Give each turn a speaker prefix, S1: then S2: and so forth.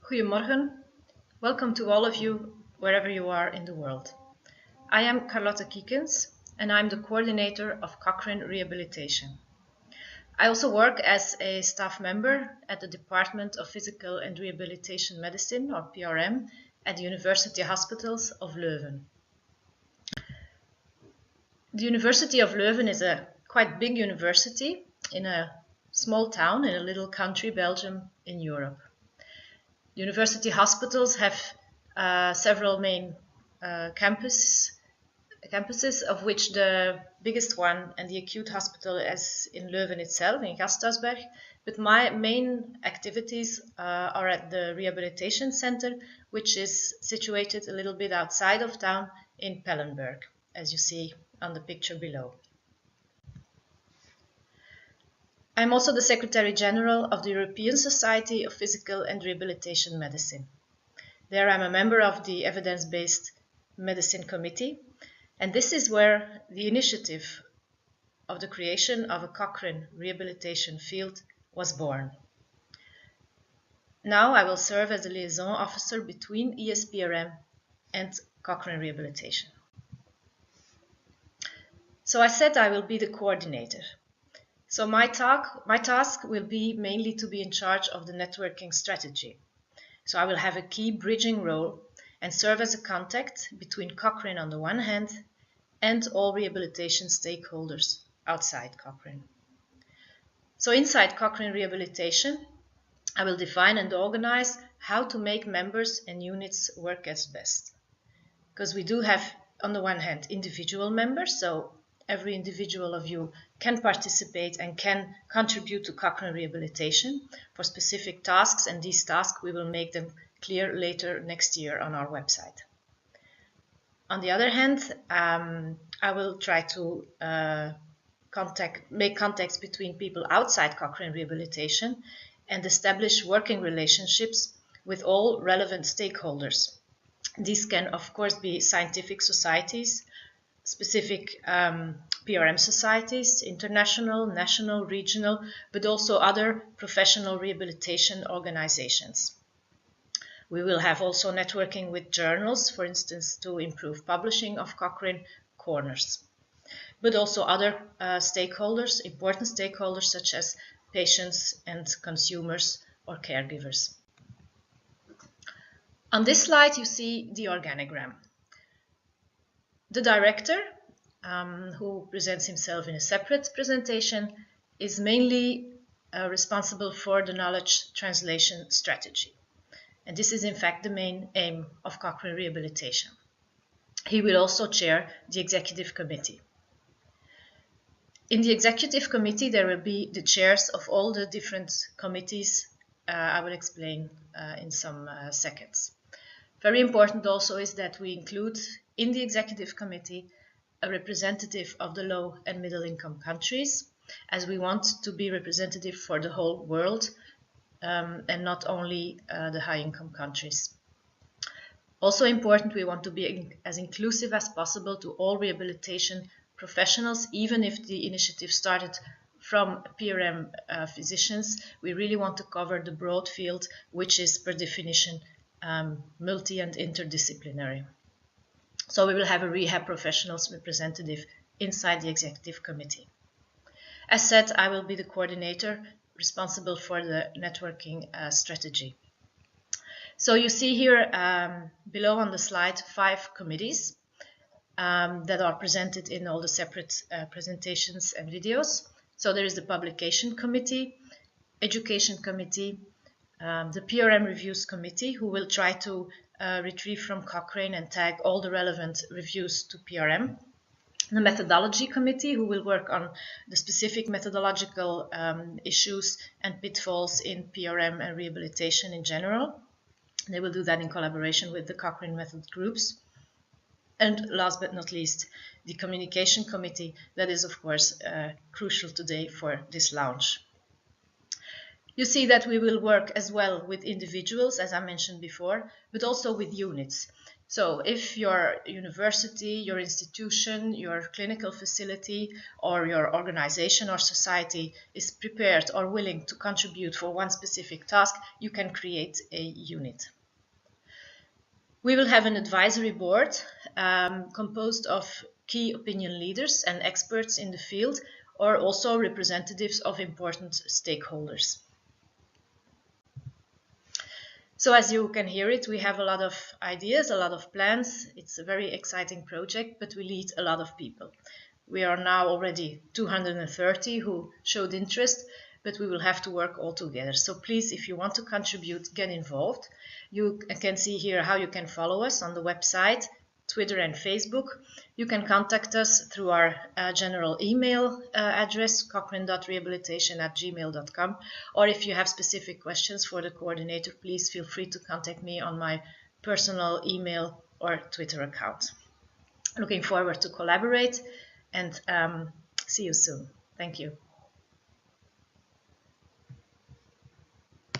S1: Goedemorgen. Welcome to all of you, wherever you are in the world. I am Carlotte Kiekens, and I'm the coordinator of Cochrane Rehabilitation. I also work as a staff member at the Department of Physical and Rehabilitation Medicine, or PRM, at the University Hospitals of Leuven. The University of Leuven is a quite big university in a small town in a little country, Belgium, in Europe. University hospitals have several main campuses, of which the biggest one and the acute hospital is in Leuven itself, in Gasthuisberg. But my main activities are at the rehabilitation center, which is situated a little bit outside of town in Pellenberg, as you see on the picture below. I'm also the Secretary General of the European Society of Physical and Rehabilitation Medicine. There I'm a member of the Evidence-Based Medicine Committee, and this is where the initiative of the creation of a Cochrane rehabilitation field was born. Now I will serve as the liaison officer between ESPRM and Cochrane Rehabilitation. So I said I will be the coordinator. So my task will be mainly to be in charge of the networking strategy. So I will have a key bridging role and serve as a contact between Cochrane on the one hand and all rehabilitation stakeholders outside Cochrane. So inside Cochrane Rehabilitation, I will define and organize how to make members and units work as best. Because we do have, on the one hand, individual members, so every individual of you can participate and can contribute to Cochrane Rehabilitation for specific tasks, and these tasks we will make them clear later next year on our website. On the other hand, I will try to make contacts between people outside Cochrane Rehabilitation and establish working relationships with all relevant stakeholders. These can, of course, be scientific societies, specific PRM societies, international, national, regional, but also other professional rehabilitation organizations. We will have also networking with journals, for instance, to improve publishing of Cochrane Corners, but also other stakeholders, important stakeholders such as patients and consumers or caregivers. On this slide, you see the organogram. The director, who presents himself in a separate presentation, is mainly responsible for the knowledge translation strategy. And this is in fact the main aim of Cochrane Rehabilitation. He will also chair the executive committee. In the executive committee, there will be the chairs of all the different committees. I will explain in some seconds. Very important also is that we include in the executive committee a representative of the low and middle income countries, as we want to be representative for the whole world and not only the high income countries. Also important, we want to be as inclusive as possible to all rehabilitation professionals, even if the initiative started from PRM physicians. We really want to cover the broad field, which is per definition multi and interdisciplinary. So we will have a rehab professionals representative inside the executive committee. As said, I will be the coordinator responsible for the networking strategy. So you see here below on the slide 5 committees that are presented in all the separate presentations and videos. So there is the publication committee, education committee, the PRM reviews committee, who will try to retrieve from Cochrane and tag all the relevant reviews to PRM. The methodology committee, who will work on the specific methodological issues and pitfalls in PRM and rehabilitation in general. They will do that in collaboration with the Cochrane method groups. And last but not least, the communication committee, that is of course crucial today for this launch. You see that we will work as well with individuals, as I mentioned before, but also with units. So if your university, your institution, your clinical facility, or your organization or society is prepared or willing to contribute for one specific task, you can create a unit. We will have an advisory board composed of key opinion leaders and experts in the field, or also representatives of important stakeholders. So as you can hear it, we have a lot of ideas, a lot of plans. It's a very exciting project, but we need a lot of people. We are now already 230 who showed interest, but we will have to work all together. So please, if you want to contribute, get involved. You can see here how you can follow us on the website, Twitter and Facebook. You can contact us through our general email address, cochrane.rehabilitation@gmail.com, or if you have specific questions for the coordinator, please feel free to contact me on my personal email or Twitter account. Looking forward to collaborate and see you soon. Thank you.